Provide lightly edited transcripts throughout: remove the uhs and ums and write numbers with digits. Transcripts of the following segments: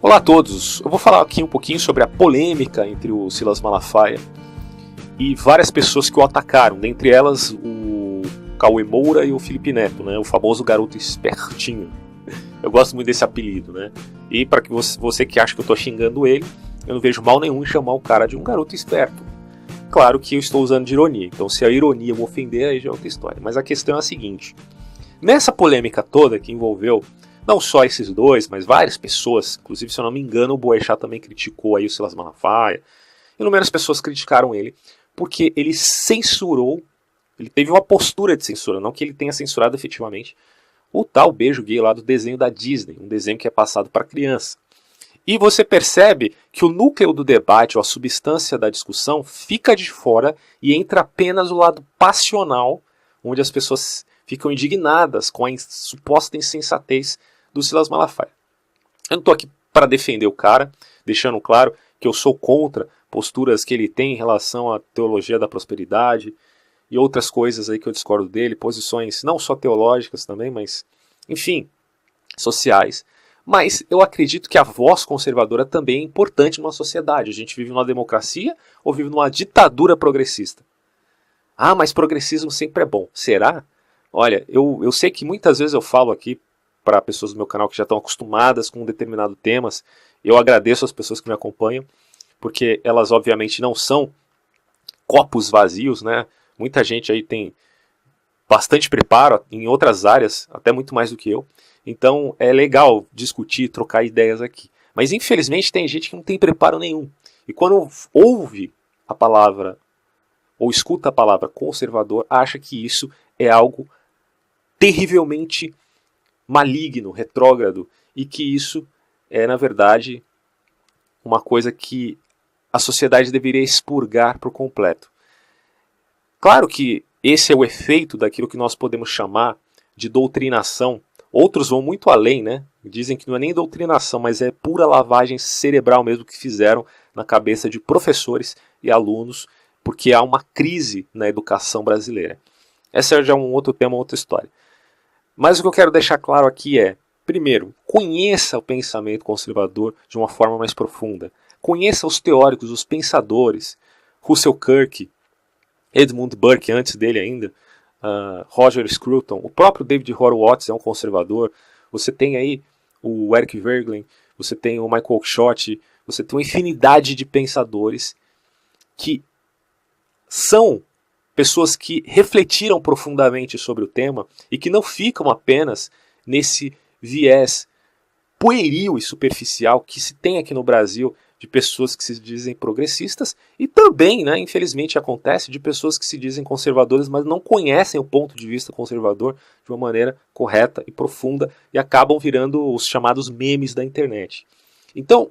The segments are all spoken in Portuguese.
Olá a todos, eu vou falar aqui um pouquinho sobre a polêmica entre o Silas Malafaia e várias pessoas que o atacaram, dentre elas o Cauê Moura e o Felipe Neto, né, o famoso garoto espertinho. Eu gosto muito desse apelido, né? E para você que acha que eu estou xingando ele, eu não vejo mal nenhum em chamar o cara de um garoto esperto. Claro que eu estou usando de ironia, então se a ironia me ofender, aí já é outra história. Mas a questão é a seguinte: nessa polêmica toda que envolveu não só esses dois, mas várias pessoas, inclusive se eu não me engano o Boechat também criticou aí o Silas Malafaia, inúmeras pessoas criticaram ele, porque ele censurou, ele teve uma postura de censura, não que ele tenha censurado efetivamente, o tal beijo gay lá do desenho da Disney, um desenho que é passado para criança. E você percebe que o núcleo do debate, ou a substância da discussão, fica de fora e entra apenas o lado passional, onde as pessoas ficam indignadas com a suposta insensatez do Silas Malafaia. Eu não estou aqui para defender o cara, deixando claro que eu sou contra posturas que ele tem em relação à teologia da prosperidade e outras coisas aí que eu discordo dele, posições não só teológicas também, mas, enfim, sociais. Mas eu acredito que a voz conservadora também é importante numa sociedade. A gente vive numa democracia ou vive numa ditadura progressista? Ah, mas progressismo sempre é bom. Será? Olha, eu sei que muitas vezes eu falo aqui para pessoas do meu canal que já estão acostumadas com determinados temas. Eu agradeço as pessoas que me acompanham, porque elas obviamente não são copos vazios, né? Muita gente aí tem bastante preparo em outras áreas, até muito mais do que eu. Então é legal discutir, trocar ideias aqui. Mas infelizmente tem gente que não tem preparo nenhum. E quando ouve a palavra, ou escuta a palavra conservador, acha que isso é algo terrivelmente maligno, retrógrado, e que isso é, na verdade, uma coisa que a sociedade deveria expurgar por completo. Claro que esse é o efeito daquilo que nós podemos chamar de doutrinação. Outros vão muito além, né? Dizem que não é nem doutrinação, mas é pura lavagem cerebral mesmo que fizeram na cabeça de professores e alunos, porque há uma crise na educação brasileira. Essa já é um outro tema, outra história. Mas o que eu quero deixar claro aqui é, primeiro, conheça o pensamento conservador de uma forma mais profunda. Conheça os teóricos, os pensadores, Russell Kirk, Edmund Burke, antes dele ainda, Roger Scruton, o próprio David Horowitz é um conservador, você tem aí o Eric Voegelin, você tem o Michael Oakeshott, você tem uma infinidade de pensadores que são pessoas que refletiram profundamente sobre o tema e que não ficam apenas nesse viés pueril e superficial que se tem aqui no Brasil de pessoas que se dizem progressistas e também, né, infelizmente acontece, de pessoas que se dizem conservadoras, mas não conhecem o ponto de vista conservador de uma maneira correta e profunda e acabam virando os chamados memes da internet. Então,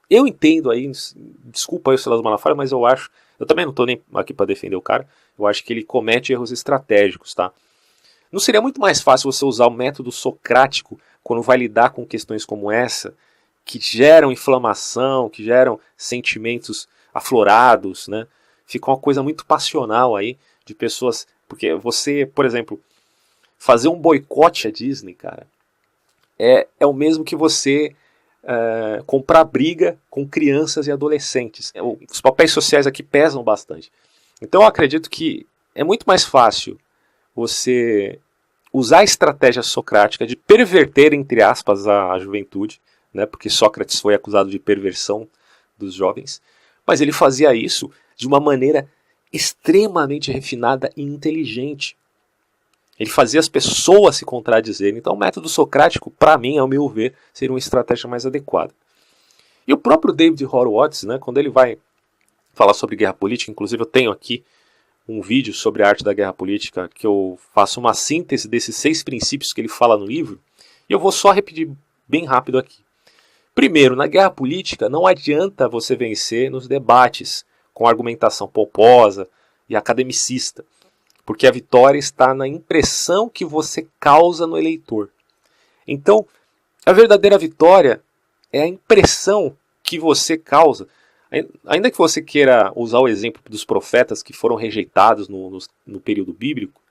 eu entendo aí, desculpa aí o Silas Malafaia, mas eu também não estou nem aqui para defender o cara, eu acho que ele comete erros estratégicos, tá? Não seria muito mais fácil você usar o método socrático quando vai lidar com questões como essa, que geram inflamação, que geram sentimentos aflorados, né? Fica uma coisa muito passional aí de pessoas, porque você, por exemplo, fazer um boicote à Disney, cara, é o mesmo que você comprar briga com crianças e adolescentes. Os papéis sociais aqui pesam bastante. Então eu acredito que é muito mais fácil você usar a estratégia socrática de perverter, entre aspas, a juventude, né, porque Sócrates foi acusado de perversão dos jovens, mas ele fazia isso de uma maneira extremamente refinada e inteligente. Ele fazia as pessoas se contradizerem. Então o método socrático, para mim, ao meu ver, seria uma estratégia mais adequada. E o próprio David Horowitz, né, quando ele vai falar sobre guerra política, inclusive eu tenho aqui um vídeo sobre a arte da guerra política, que eu faço uma síntese desses 6 princípios que ele fala no livro, e eu vou só repetir bem rápido aqui. Primeiro, na guerra política não adianta você vencer nos debates com argumentação pomposa e academicista, porque a vitória está na impressão que você causa no eleitor. Então, a verdadeira vitória é a impressão que você causa. Ainda que você queira usar o exemplo dos profetas que foram rejeitados no período bíblico,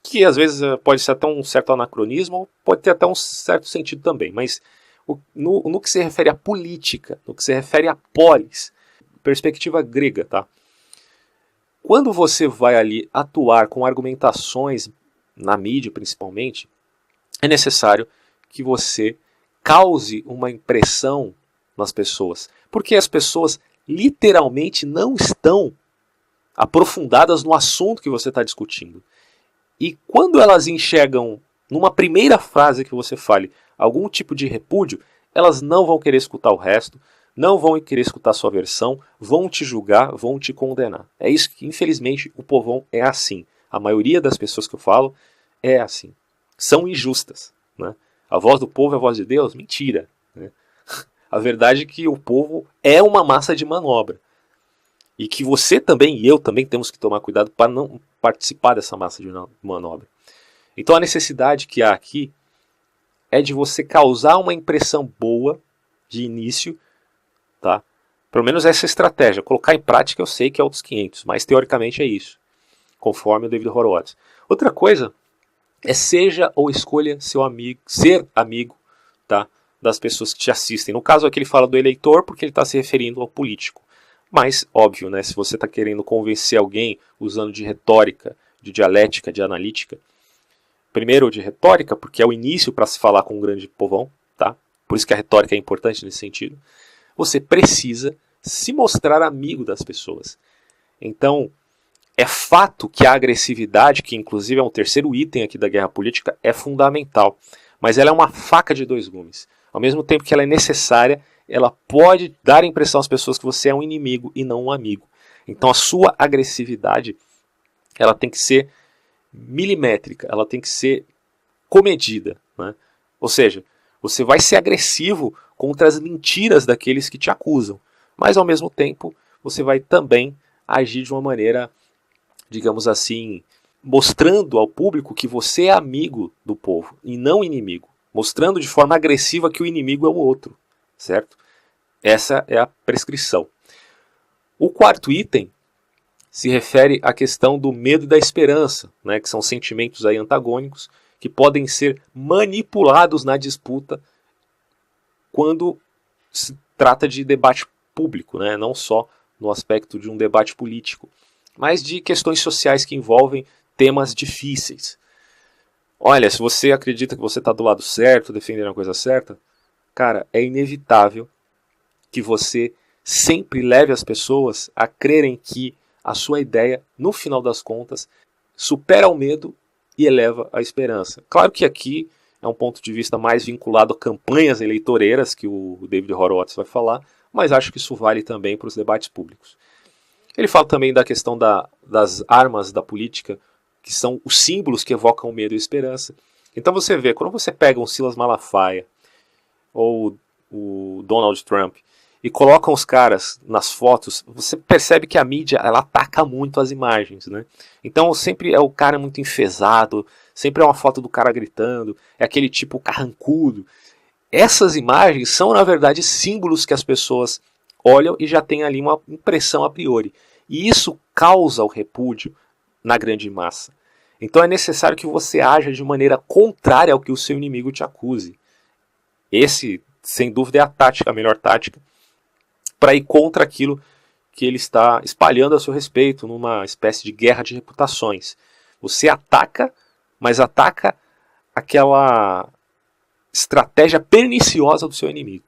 que às vezes pode ser até um certo anacronismo, ou pode ter até um certo sentido também, mas No que se refere à política, no que se refere à polis, perspectiva grega, tá? Quando você vai ali atuar com argumentações, na mídia principalmente, é necessário que você cause uma impressão nas pessoas. Porque as pessoas literalmente não estão aprofundadas no assunto que você está discutindo. E quando elas enxergam, numa primeira frase que você fale, algum tipo de repúdio, elas não vão querer escutar o resto, não vão querer escutar a sua versão, vão te julgar, vão te condenar. É isso que, infelizmente, o povão é assim. A maioria das pessoas que eu falo é assim. São injustas. Né? A voz do povo é a voz de Deus? Mentira. Né? A verdade é que o povo é uma massa de manobra. E que você também e eu também temos que tomar cuidado para não participar dessa massa de manobra. Então a necessidade que há aqui é de você causar uma impressão boa de início, tá? Pelo menos essa estratégia. Colocar em prática eu sei que é outros 500, mas teoricamente é isso, conforme o David Horowitz. Outra coisa é seja ou escolha seu amigo, ser amigo, tá? Das pessoas que te assistem. No caso aqui ele fala do eleitor porque ele está se referindo ao político. Mas, óbvio, né, se você está querendo convencer alguém usando de retórica, de dialética, de analítica, primeiro de retórica, porque é o início para se falar com um grande povão, tá? Por isso que a retórica é importante nesse sentido. Você precisa se mostrar amigo das pessoas. Então, é fato que a agressividade, que inclusive é um terceiro item aqui da guerra política, é fundamental. Mas ela é uma faca de dois gumes. Ao mesmo tempo que ela é necessária, ela pode dar a impressão às pessoas que você é um inimigo e não um amigo. Então a sua agressividade, ela tem que ser milimétrica, ela tem que ser comedida. Né? Ou seja, você vai ser agressivo contra as mentiras daqueles que te acusam, mas ao mesmo tempo você vai também agir de uma maneira, digamos assim, mostrando ao público que você é amigo do povo e não inimigo, mostrando de forma agressiva que o inimigo é o outro, certo? Essa é a prescrição. O quarto item se refere à questão do medo e da esperança, né, que são sentimentos aí antagônicos que podem ser manipulados na disputa quando se trata de debate público, né, não só no aspecto de um debate político, mas de questões sociais que envolvem temas difíceis. Olha, se você acredita que você está do lado certo, defendendo a coisa certa, cara, é inevitável que você sempre leve as pessoas a crerem que a sua ideia, no final das contas, supera o medo e eleva a esperança. Claro que aqui é um ponto de vista mais vinculado a campanhas eleitoreiras, que o David Horowitz vai falar, mas acho que isso vale também para os debates públicos. Ele fala também da questão das armas da política, que são os símbolos que evocam o medo e a esperança. Então você vê, quando você pega um Silas Malafaia ou o Donald Trump e colocam os caras nas fotos, você percebe que a mídia ela ataca muito as imagens, né? Então sempre é o cara muito enfesado, sempre é uma foto do cara gritando, é aquele tipo carrancudo. Essas imagens são, na verdade, símbolos que as pessoas olham e já tem ali uma impressão a priori. E isso causa o repúdio na grande massa. Então é necessário que você haja de maneira contrária ao que o seu inimigo te acuse. Esse, sem dúvida, é a tática, a melhor tática, para ir contra aquilo que ele está espalhando a seu respeito, numa espécie de guerra de reputações. Você ataca, mas ataca aquela estratégia perniciosa do seu inimigo.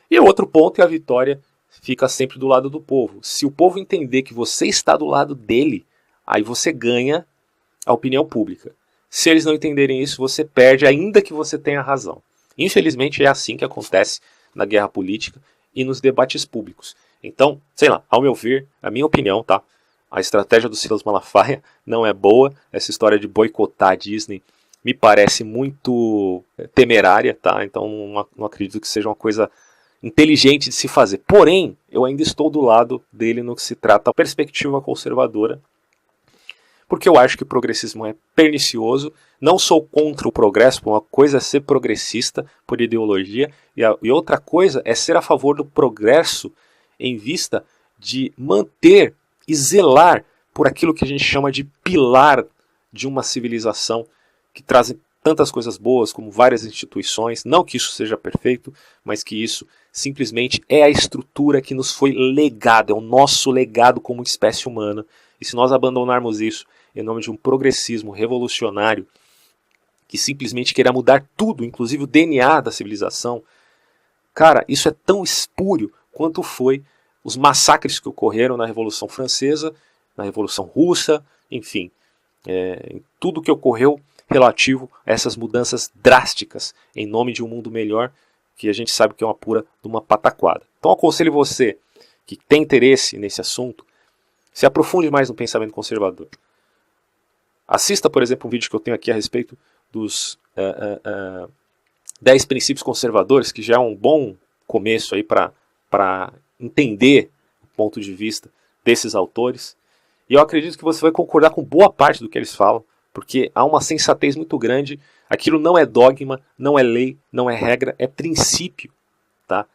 E o outro ponto é a vitória fica sempre do lado do povo. Se o povo entender que você está do lado dele, aí você ganha a opinião pública. Se eles não entenderem isso, você perde, ainda que você tenha razão. Infelizmente é assim que acontece na guerra política e nos debates públicos. Então, sei lá, ao meu ver, a minha opinião, tá? A estratégia do Silas Malafaia não é boa. Essa história de boicotar a Disney me parece muito temerária, tá? Então não acredito que seja uma coisa inteligente de se fazer. Porém, eu ainda estou do lado dele no que se trata da perspectiva conservadora, porque eu acho que o progressismo é pernicioso. Não sou contra o progresso, uma coisa é ser progressista por ideologia, e outra coisa é ser a favor do progresso em vista de manter e zelar por aquilo que a gente chama de pilar de uma civilização que traz tantas coisas boas como várias instituições, não que isso seja perfeito, mas que isso simplesmente é a estrutura que nos foi legada, é o nosso legado como espécie humana. E se nós abandonarmos isso em nome de um progressismo revolucionário que simplesmente queira mudar tudo, inclusive o DNA da civilização, cara, isso é tão espúrio quanto foi os massacres que ocorreram na Revolução Francesa, na Revolução Russa, enfim, em tudo que ocorreu relativo a essas mudanças drásticas em nome de um mundo melhor, que a gente sabe que é uma pura de uma pataquada. Então aconselho você que tem interesse nesse assunto, se aprofunde mais no pensamento conservador. Assista, por exemplo, um vídeo que eu tenho aqui a respeito dos 10 princípios conservadores, que já é um bom começo aí para entender o ponto de vista desses autores. E eu acredito que você vai concordar com boa parte do que eles falam, porque há uma sensatez muito grande. Aquilo não é dogma, não é lei, não é regra, é princípio. Tá?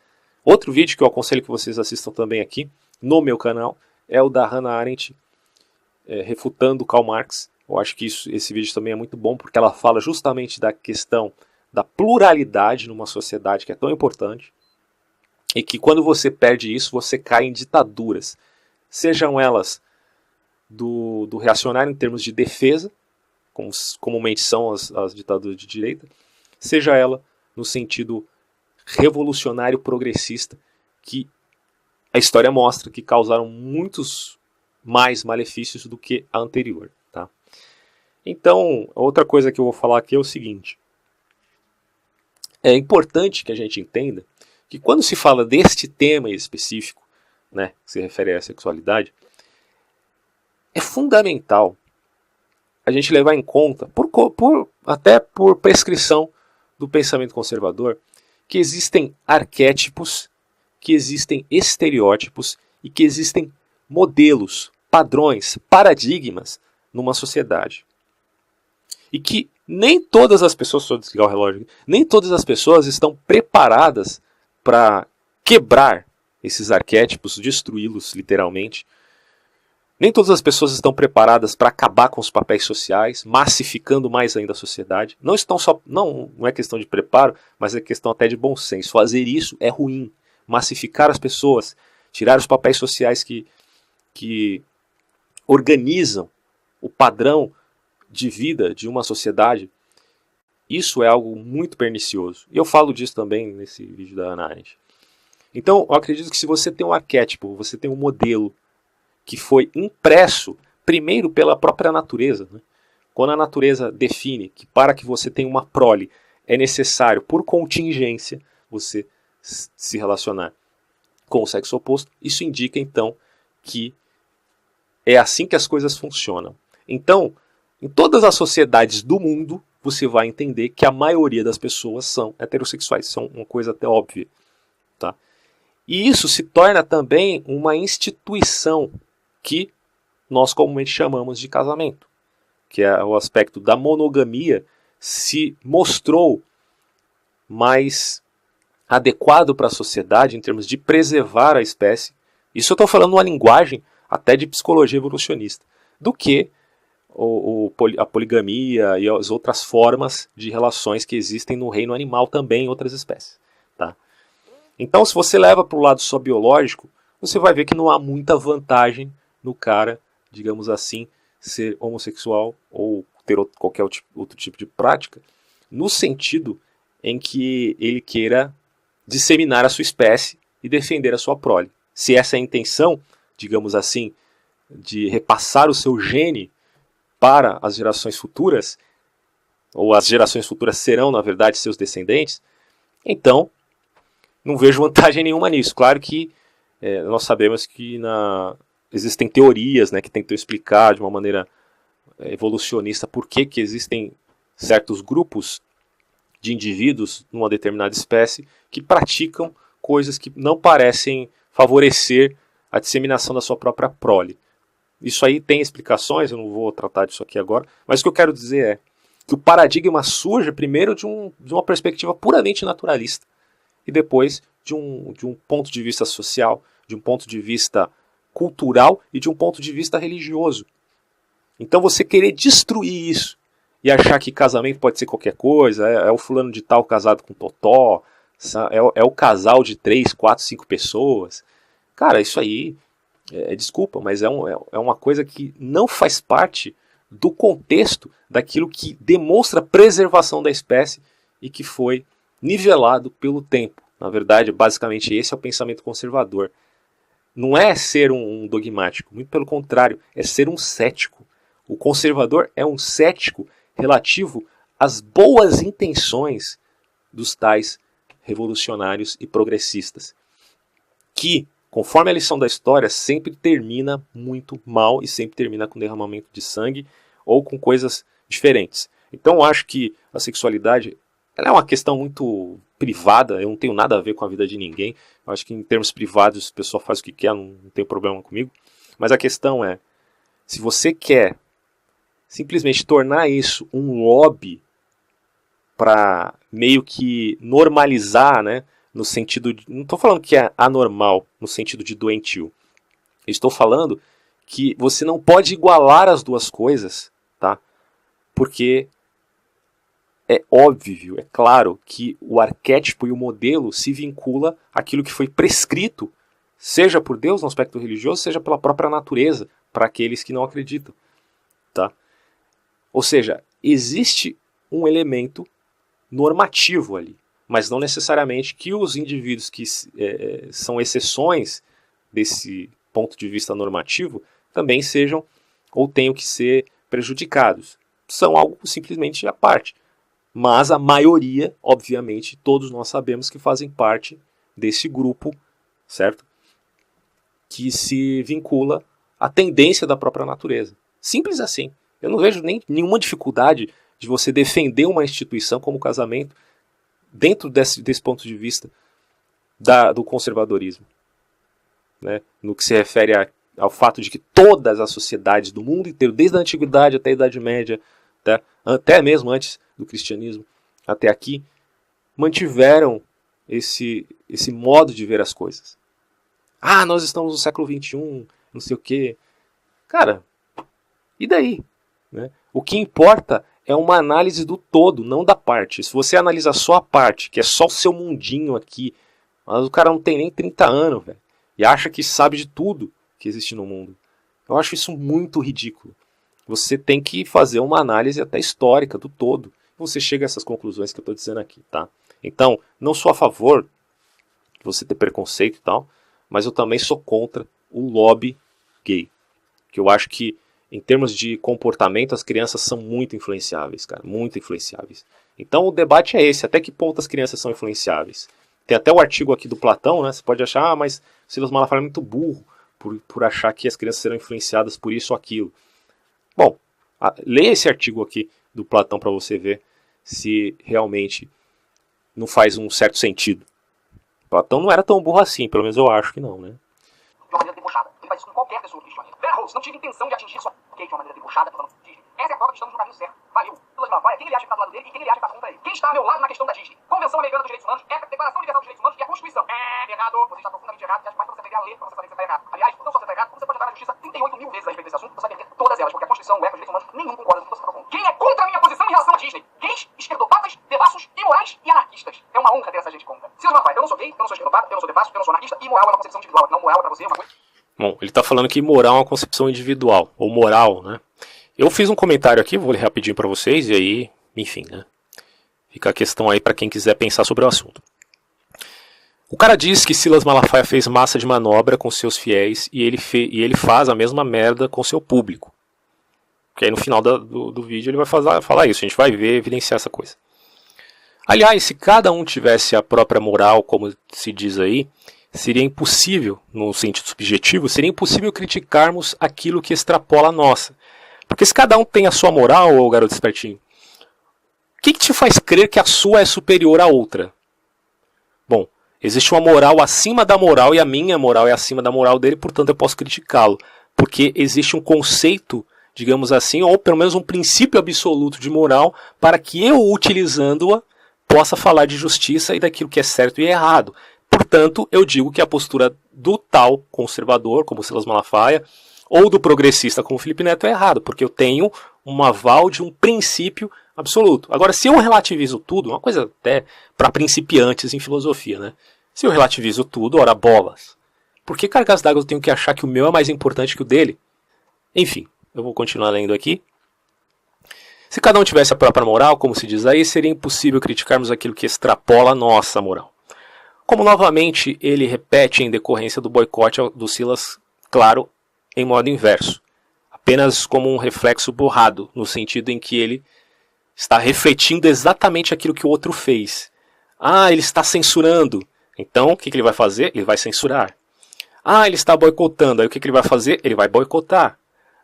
Outro vídeo que eu aconselho que vocês assistam também aqui, no meu canal, é o da Hannah Arendt, refutando Karl Marx. Eu acho que esse vídeo também é muito bom, porque ela fala justamente da questão da pluralidade numa sociedade que é tão importante, e que quando você perde isso, você cai em ditaduras. Sejam elas do reacionário em termos de defesa, como comumente são as ditaduras de direita, seja ela no sentido revolucionário progressista, que a história mostra que causaram muitos mais malefícios do que a anterior. Tá? Então, outra coisa que eu vou falar aqui é o seguinte. É importante que a gente entenda que quando se fala deste tema específico, né, que se refere à sexualidade, é fundamental a gente levar em conta, até por prescrição do pensamento conservador, que existem arquétipos, que existem estereótipos e que existem modelos, padrões, paradigmas numa sociedade. E que nem todas as pessoas, deixa eu desligar o relógio, nem todas as pessoas estão preparadas para quebrar esses arquétipos, destruí-los literalmente. Nem todas as pessoas estão preparadas para acabar com os papéis sociais, massificando mais ainda a sociedade. Não é questão de preparo, mas é questão até de bom senso. Fazer isso é ruim. Massificar as pessoas, tirar os papéis sociais que organizam o padrão de vida de uma sociedade, isso é algo muito pernicioso. E eu falo disso também nesse vídeo da Hannah Arendt. Então, eu acredito que se você tem um arquétipo, você tem um modelo que foi impresso primeiro pela própria natureza, né? Quando a natureza define que para que você tenha uma prole é necessário, por contingência, você se relacionar com o sexo oposto, isso indica então que é assim que as coisas funcionam. Então, em todas as sociedades do mundo, você vai entender que a maioria das pessoas são heterossexuais. Isso é uma coisa até óbvia. Tá? E isso se torna também uma instituição que nós comumente chamamos de casamento, que é o aspecto da monogamia se mostrou mais adequado para a sociedade em termos de preservar a espécie. Isso eu estou falando uma linguagem até de psicologia evolucionista, do que a poligamia e as outras formas de relações que existem no reino animal também em outras espécies. Tá? Então, se você leva para o lado só biológico, você vai ver que não há muita vantagem no cara, digamos assim, ser homossexual ou ter qualquer outro tipo de prática, no sentido em que ele queira disseminar a sua espécie e defender a sua prole. Se essa é a intenção, digamos assim, de repassar o seu gene para as gerações futuras, ou as gerações futuras serão, na verdade, seus descendentes, então não vejo vantagem nenhuma nisso. Claro que nós sabemos que existem teorias, né, que tentam explicar de uma maneira evolucionista por que existem certos grupos de indivíduos numa determinada espécie que praticam coisas que não parecem favorecer a disseminação da sua própria prole. Isso aí tem explicações, eu não vou tratar disso aqui agora, mas o que eu quero dizer é que o paradigma surge primeiro de uma perspectiva puramente naturalista e depois de um ponto de vista social, de um ponto de vista cultural e de um ponto de vista religioso. Então você querer destruir isso e achar que casamento pode ser qualquer coisa, é o fulano de tal casado com totó, é o casal de 3, 4, 5 pessoas. Cara, isso aí, desculpa, mas é uma coisa que não faz parte do contexto daquilo que demonstra a preservação da espécie e que foi nivelado pelo tempo. Na verdade, basicamente esse é o pensamento conservador. Não é ser um dogmático, muito pelo contrário, é ser um cético. O conservador é um cético relativo às boas intenções dos tais revolucionários e progressistas, que, conforme a lição da história, sempre termina muito mal e sempre termina com derramamento de sangue ou com coisas diferentes. Então eu acho que a sexualidade ela é uma questão muito privada, eu não tenho nada a ver com a vida de ninguém. Eu acho que em termos privados o pessoal faz o que quer, não tem problema comigo. Mas a questão é, se você quer simplesmente tornar isso um hobby para meio que normalizar, né, no sentido de, não estou falando que é anormal no sentido de doentio. Eu estou falando que você não pode igualar as duas coisas, tá? Porque é óbvio, é claro que o arquétipo e o modelo se vincula àquilo que foi prescrito, seja por Deus no aspecto religioso, seja pela própria natureza, para aqueles que não acreditam, tá? Ou seja, existe um elemento normativo ali, mas não necessariamente que os indivíduos que são exceções desse ponto de vista normativo também sejam ou tenham que ser prejudicados. São algo simplesmente à parte. Mas a maioria, obviamente, todos nós sabemos que fazem parte desse grupo, certo? Que se vincula à tendência da própria natureza. Simples assim. Eu não vejo nenhuma dificuldade de você defender uma instituição como o casamento dentro desse ponto de vista do conservadorismo. Né? No que se refere ao fato de que todas as sociedades do mundo inteiro, desde a Antiguidade até a Idade Média, até mesmo antes do cristianismo, até aqui, mantiveram esse modo de ver as coisas. Ah, nós estamos no século XXI, não sei o quê. Cara, e daí? Né? O que importa é uma análise do todo, não da parte. Se você analisa só a parte, que é só o seu mundinho aqui, mas o cara não tem nem 30 anos, velho, e acha que sabe de tudo que existe no mundo. Eu acho isso muito ridículo. Você tem que fazer uma análise até histórica do todo. Você chega a essas conclusões que eu estou dizendo aqui, tá? Então, não sou a favor de você ter preconceito e tal, mas eu também sou contra o lobby gay. Que eu acho que, em termos de comportamento, as crianças são muito influenciáveis, cara. Muito influenciáveis. Então, o debate é esse. Até que ponto as crianças são influenciáveis? Tem até o artigo aqui do Platão, né? Você pode achar, mas Silas Malafaia é muito burro por achar que as crianças serão influenciadas por isso ou aquilo. Bom, leia esse artigo aqui do Platão para você ver se realmente não faz um certo sentido. Platão não era tão burro assim, pelo menos eu acho que não, né? De uma maneira debochada. Ele faz isso com qualquer pessoa do cristianismo. Vera Rose, não tive intenção de atingir sua de uma maneira debochada, falando Disney. Essa é a prova que estamos no caminho certo. Valeu. Silas Malafaia, quem ele acha que está do lado dele e quem ele acha que está contra ele. Quem está ao meu lado na questão da Disney? Convenção Americana dos Direitos Humanos, é a Declaração Universal dos Direitos Humanos e a Constituição. Errado. Você está profundamente errado e acho mais para você aprender a ler para você saber que você está errado. Aliás, não só você está errado, como você pode entrar na justiça 38 mil vezes a respeito desse assunto, você vai perder todas elas, porque a Constituição, o ECA, os direitos humanos, nenhum concorda com o que você está propondo. Quem é contra a minha posição em relação a Disney? Gays, esquerdopatas, devassos, imorais e anarquistas. É uma honra ter essa gente contra. Silas Malafaia, eu não sou gay, eu não sou esquerdopata, eu não sou devasso, eu não sou anarquista e moral é uma concepção individual. Não, moral é para você uma coisa. Bom, ele está falando que moral é uma concepção individual, ou moral, né? Eu fiz um comentário aqui, vou ler rapidinho para vocês, e aí, enfim, né? Fica a questão aí para quem quiser pensar sobre o assunto. O cara diz que Silas Malafaia fez massa de manobra com seus fiéis e ele faz a mesma merda com seu público. Porque aí no final do vídeo ele vai falar isso, a gente vai ver, evidenciar essa coisa. Aliás, se cada um tivesse a própria moral, como se diz aí, seria impossível, no sentido subjetivo, seria impossível criticarmos aquilo que extrapola a nossa. Porque se cada um tem a sua moral, ô garoto espertinho, o que te faz crer que a sua é superior à outra? Bom, existe uma moral acima da moral e a minha moral é acima da moral dele, portanto eu posso criticá-lo. Porque existe um conceito, digamos assim, ou pelo menos um princípio absoluto de moral, para que eu, utilizando-a, possa falar de justiça e daquilo que é certo e errado. Portanto, eu digo que a postura do tal conservador, como Silas Malafaia, ou do progressista como Felipe Neto é errado, porque eu tenho um aval de um princípio absoluto. Agora, se eu relativizo tudo, uma coisa até para principiantes em filosofia, né? Se eu relativizo tudo, ora bolas. Por que cargas d'água eu tenho que achar que o meu é mais importante que o dele? Enfim, eu vou continuar lendo aqui. Se cada um tivesse a própria moral, como se diz aí, seria impossível criticarmos aquilo que extrapola a nossa moral. Como novamente ele repete em decorrência do boicote do Silas, claro, em modo inverso. Apenas como um reflexo borrado, no sentido em que ele está refletindo exatamente aquilo que o outro fez. Ah, ele está censurando. Então, o que ele vai fazer? Ele vai censurar. Ah, ele está boicotando. Aí o que ele vai fazer? Ele vai boicotar.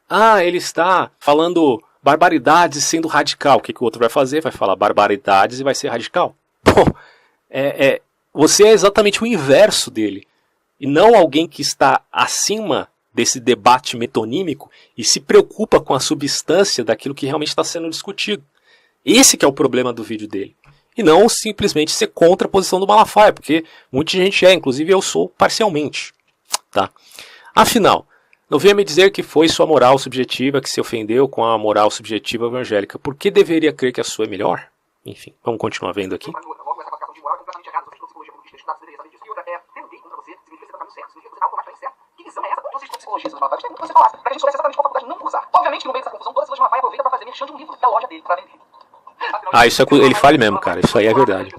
Ah, ele está falando barbaridades e sendo radical. O que o outro vai fazer? Vai falar barbaridades e vai ser radical. Bom, você é exatamente o inverso dele. E não alguém que está acima desse debate metonímico e se preocupa com a substância daquilo que realmente está sendo discutido. Esse que é o problema do vídeo dele. E não simplesmente ser contra a posição do Malafaia, porque muita gente inclusive eu sou parcialmente. Tá? Afinal, não venha me dizer que foi sua moral subjetiva que se ofendeu com a moral subjetiva evangélica. Por que deveria crer que a sua é melhor? Enfim, vamos continuar vendo aqui. Ah, isso ele fala mesmo, cara. Isso aí é verdade.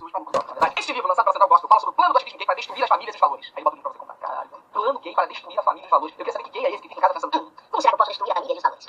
Este livro, lançado pela Central Gospel, fala sobre o plano do ativismo gay para destruir as famílias e os valores. Aí bota o livro pra você comprar. Caralho, plano gay para destruir a família e os valores. Eu queria saber que gay é esse que fica em casa pensando, como será que eu posso destruir a família e os valores?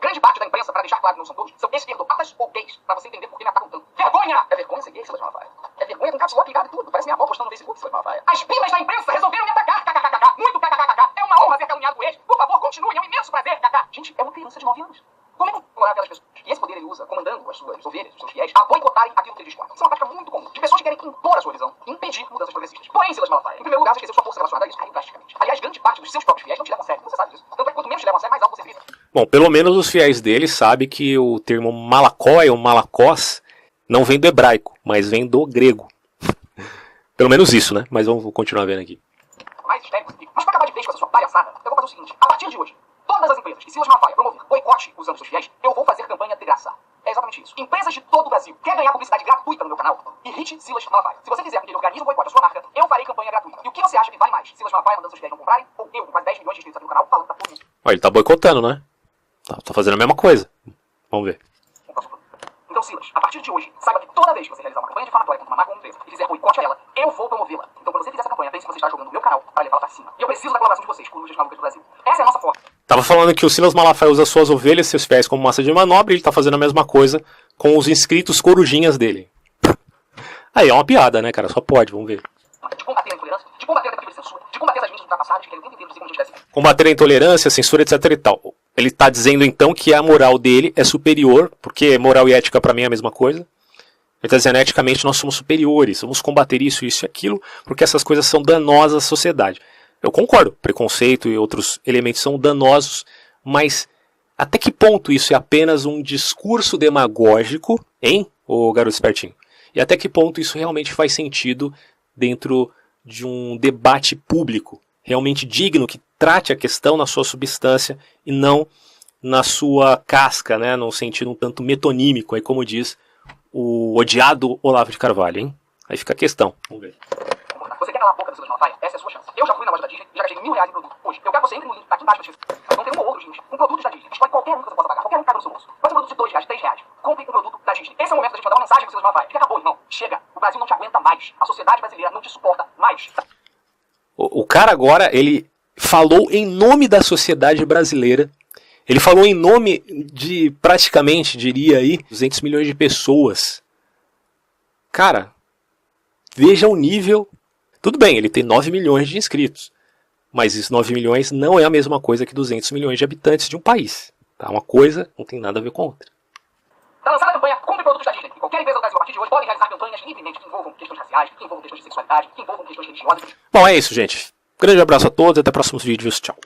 Grande parte da imprensa, para deixar claro que não são todos, são esquerdopatas ou gays, para você entender por que me atacam tanto. Vergonha! É vergonha ser gay, Silas Malafaia. É vergonha com caps lock ligado e tudo. Parece minha avó postando no Facebook, Silas Malafaia. As pilas da imprensa resolveram me atacar, kkkk. Muito kkkk. É uma honra ser caluniado por eles. Por favor, continue, é um imenso prazer, kk. Gente, é uma criança de 9 anos. Como é que morar aquelas pessoas? E esse poder ele usa, comandando as suas ovelhas, os seus fiéis, a boicotarem aquilo que eles discordam. Isso é uma prática muito comum, de pessoas que querem impor a sua visão e impedir mudanças progressistas. Porém, Silas Malafaia, em primeiro lugar, você esqueceu sua força relacionada a isso caiu drasticamente. Aliás, grande parte dos seus próprios fiéis não te levam a sério. Você sabe disso. Tanto é que quanto menos te levam a sério, mais alto você grita. Bom, pelo menos os fiéis dele sabem que o termo malacói ou malacós não vem do hebraico, mas vem do grego. Pelo menos isso, né? Mas vamos continuar vendo aqui. Mais histérico, mas pra acabar de vez com essa sua palhaçada, eu vou fazer o seguinte. A partir de hoje, todas as empresas que Silas Malafaia promover boicote usando seus fiéis, eu vou fazer campanha de graça. É exatamente isso. Empresas de todo o Brasil quer ganhar publicidade gratuita no meu canal? Irrite Silas Malafaia. Se você quiser que ele organize um boicote à sua marca, eu farei campanha gratuita. E o que você acha que vale mais? Silas Malafaia mandando seus fiéis não comprarem? Ou eu, com quase 10 milhões de inscritos aqui no canal, falando pra todo mundo? Olha, ele tá boicotando, né? Tá fazendo a mesma coisa. Vamos ver. Então, Silas, a partir de hoje, saiba que toda vez que você realizar uma campanha difamatória contra uma marca ou empresa e fizer boicote a ela, eu vou promovê-la. Então, quando você fizer essa campanha, pense que você está jogando o meu canal para levá-la pra cima. E eu preciso da colaboração de vocês, corujas malucas do Brasil. Essa é a nossa forma. Tava falando que o Silas Malafaia usa suas ovelhas, seus fiéis como massa de manobra, e ele tá fazendo a mesma coisa com os inscritos corujinhas dele. Aí é uma piada, né, cara? Só pode, vamos ver. De combater a intolerância, de combater a tentativa de censura, de combater as mídias ultrapassadas que querem o tempo inteiro dizer como a gente deve ser. Combater a intolerância, a censura, etc e tal. Ele está dizendo então que a moral dele é superior, porque moral e ética para mim é a mesma coisa. Ele está dizendo eticamente nós somos superiores, vamos combater isso, isso e aquilo, porque essas coisas são danosas à sociedade. Eu concordo, preconceito e outros elementos são danosos, mas até que ponto isso é apenas um discurso demagógico, hein, ô garoto espertinho? E até que ponto isso realmente faz sentido dentro de um debate público, realmente digno, que trate a questão na sua substância e não na sua casca, né, no sentido um tanto metonímico, aí como diz o odiado Olavo de Carvalho, hein? Aí fica a questão. Vamos ver. Você quer calar a boca do Silas Malafaia? Essa é a sua chance. Eu já fui na loja da Disney e já gastei R$1.000 em produto. Hoje, eu quero que você entre no link que tá aqui embaixo da descrição. Vão ter um ou outros links com produtos da Disney. Escolhe qualquer um que você possa pagar, qualquer um que cabe no seu bolso. Pode ser um produto de R$2, R$3. Compre um produto da Disney. Esse é o momento da gente mandar uma mensagem pro Silas Malafaia. Que acabou, irmão. Chega. O Brasil não te aguenta mais. A sociedade brasileira não te suporta mais. O cara agora, ele falou em nome da sociedade brasileira. Ele falou em nome de praticamente, diria aí, 200 milhões de pessoas. Cara, veja o nível. Tudo bem, ele tem 9 milhões de inscritos. Mas esses 9 milhões não é a mesma coisa que 200 milhões de habitantes de um país. Tá? Uma coisa não tem nada a ver com a outra. Tá lançada a campanha Compre Produtos da Disney. E qualquer empresa do Brasil a partir de hoje pode realizar campanhas livremente que envolvam questões raciais, que envolvam questões de sexualidade, que envolvam questões religiosas. Bom, é isso, gente. Grande abraço a todos e até próximos vídeos. Tchau.